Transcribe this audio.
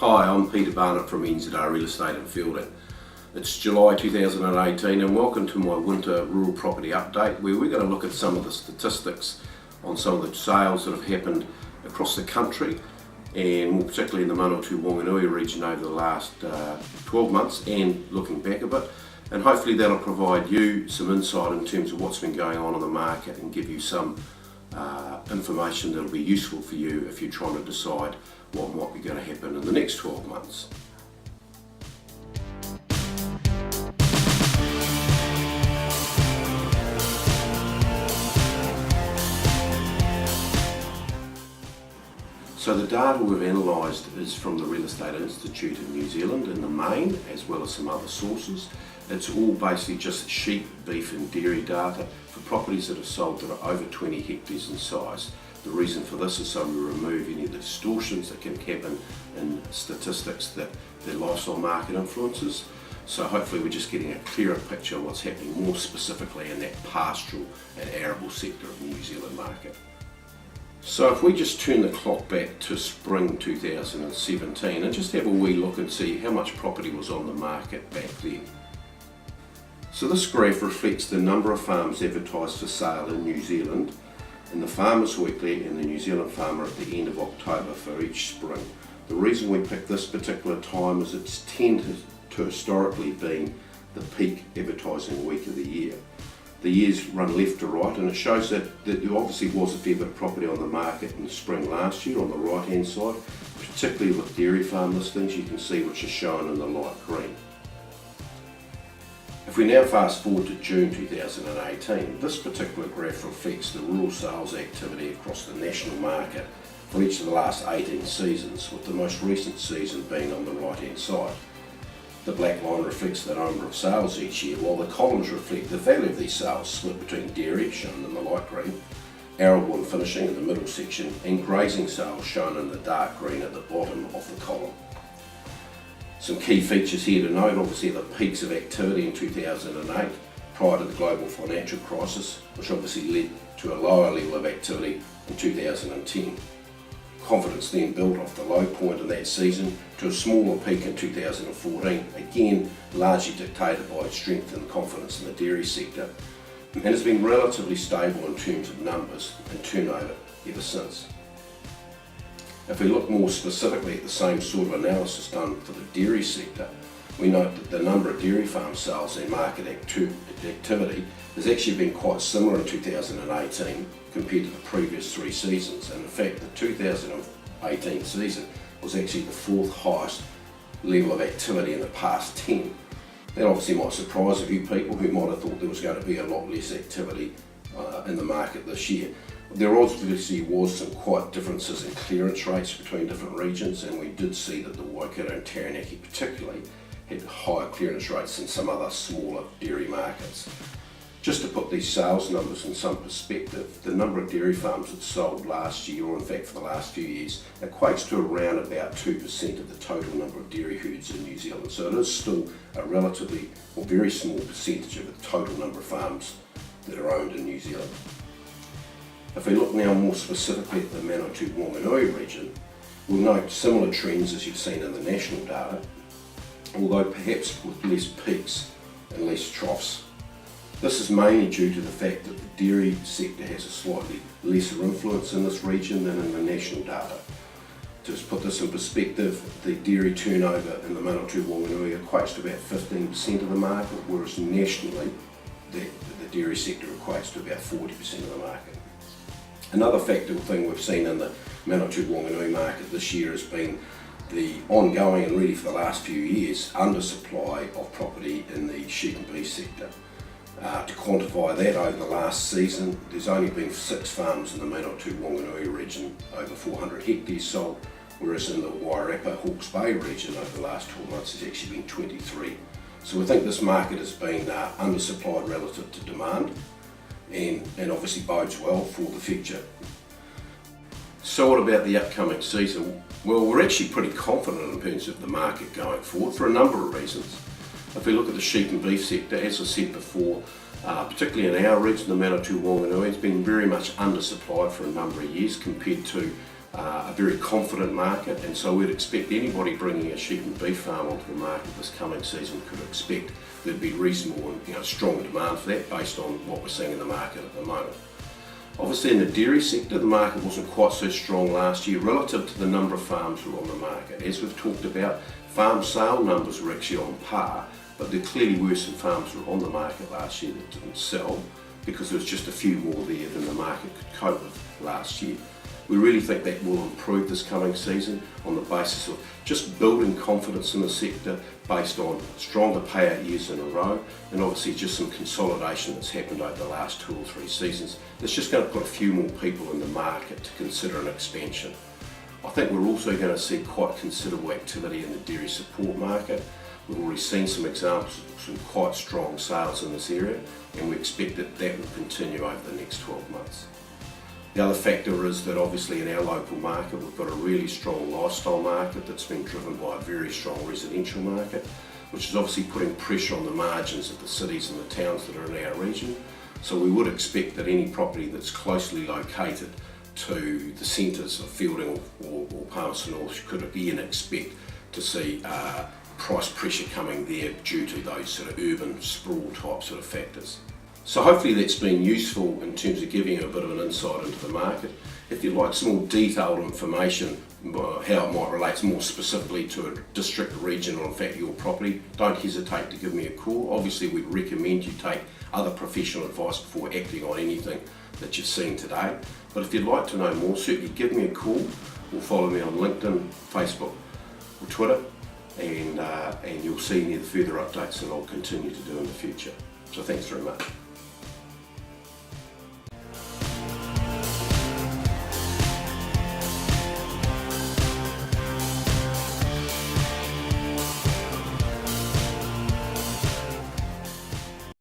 Hi, I'm Peter Barnett from NZR Real Estate and Fielding. It's July 2018 and welcome to my winter rural property update, where we're going to look at some of the statistics on some of the sales that have happened across the country, and more particularly in the Manawatu Wanganui region over the last 12 months, and looking back a bit, and hopefully that'll provide you some insight in terms of what's been going on in the market and give you some information that'll be useful for you if you're trying to decide what might be going to happen in the next 12 months. So the data we've analysed is from the Real Estate Institute in New Zealand in the main, as well as some other sources. It's all basically just sheep, beef and dairy data for properties that are sold that are over 20 hectares in size. The reason for this is so we remove any of the distortions that can happen in statistics that their lifestyle market influences. So hopefully we're just getting a clearer picture of what's happening more specifically in that pastoral and arable sector of the New Zealand market. So if we just turn the clock back to spring 2017 and just have a wee look and see how much property was on the market back then. So this graph reflects the number of farms advertised for sale in New Zealand in the Farmers Weekly and the New Zealand Farmer at the end of October for each spring. The reason we picked this particular time is it's tended to historically been the peak advertising week of the year. The years run left to right, and it shows that there obviously was a fair bit of property on the market in the spring last year on the right hand side, particularly with dairy farm listings you can see, which is shown in the light green. If we now fast forward to June 2018, this particular graph reflects the rural sales activity across the national market for each of the last 18 seasons, with the most recent season being on the right hand side. The black line reflects the number of sales each year, while the columns reflect the value of these sales split between dairy, shown in the light green, arable and finishing in the middle section, and grazing sales shown in the dark green at the bottom of the column. Some key features here to note, obviously the peaks of activity in 2008 prior to the global financial crisis, which obviously led to a lower level of activity in 2010. Confidence then built off the low point in that season to a smaller peak in 2014, again largely dictated by strength and confidence in the dairy sector, and has been relatively stable in terms of numbers and turnover ever since. If we look more specifically at the same sort of analysis done for the dairy sector, we note that the number of dairy farm sales and market activity has actually been quite similar in 2018 compared to the previous three seasons, and in fact the 2018 season was actually the fourth highest level of activity in the past 10. That obviously might surprise a few people who might have thought there was going to be a lot less activity in the market this year. There obviously was some quite differences in clearance rates between different regions, and we did see that the Waikato and Taranaki particularly had higher clearance rates than some other smaller dairy markets. Just to put these sales numbers in some perspective, the number of dairy farms that sold last year, or in fact for the last few years, equates to around about 2% of the total number of dairy herds in New Zealand. So it is still a relatively or very small percentage of the total number of farms that are owned in New Zealand. If we look now more specifically at the Manawatu Wanganui region, we'll note similar trends as you've seen in the national data, although perhaps with less peaks and less troughs. This is mainly due to the fact that the dairy sector has a slightly lesser influence in this region than in the national data. To just put this in perspective, the dairy turnover in the Manawatu Wanganui equates to about 15% of the market, whereas nationally the dairy sector equates to about 40% of the market. Another factor thing we've seen in the Manawatu Wanganui market this year has been the ongoing, and really for the last few years, undersupply of property in the sheep and beef sector. To quantify that, over the last season, there's only been 6 farms in the Manawatu Wanganui region over 400 hectares sold, whereas in the Wairarapa Hawke's Bay region over the last 12 months there's actually been 23. So we think this market has been undersupplied relative to demand, and obviously bodes well for the future. So what about the upcoming season? Well, we're actually pretty confident in terms of the market going forward for a number of reasons. If we look at the sheep and beef sector, as I said before, particularly in our region, the Manawatu Wanganui, has been very much undersupplied for a number of years compared to a very confident market, and so we'd expect anybody bringing a sheep and beef farm onto the market this coming season could expect there'd be reasonable and strong demand for that based on what we're seeing in the market at the moment. Obviously in the dairy sector, the market wasn't quite so strong last year relative to the number of farms that were on the market. As we've talked about, farm sale numbers were actually on par, but there clearly were some farms that were on the market last year that didn't sell because there was just a few more there than the market could cope with last year. We really think that will improve this coming season on the basis of just building confidence in the sector based on stronger payout years in a row, and obviously just some consolidation that's happened over the last 2 or 3 seasons that's just going to put a few more people in the market to consider an expansion. I think we're also going to see quite considerable activity in the dairy support market. We've already seen some examples of some quite strong sales in this area, and we expect that that will continue over the next 12 months. The other factor is that obviously in our local market we've got a really strong lifestyle market that's been driven by a very strong residential market, which is obviously putting pressure on the margins of the cities and the towns that are in our region. So we would expect that any property that's closely located to the centres of Fielding or Palmerston North could again expect to see price pressure coming there due to those sort of urban sprawl type sort of factors. So hopefully that's been useful in terms of giving you a bit of an insight into the market. If you'd like some more detailed information, how it might relate more specifically to a district, region, or in fact your property, don't hesitate to give me a call. Obviously we'd recommend you take other professional advice before acting on anything that you've seen today. But if you'd like to know more, certainly give me a call or follow me on LinkedIn, Facebook or Twitter, and you'll see any of the further updates that I'll continue to do in the future. So thanks very much.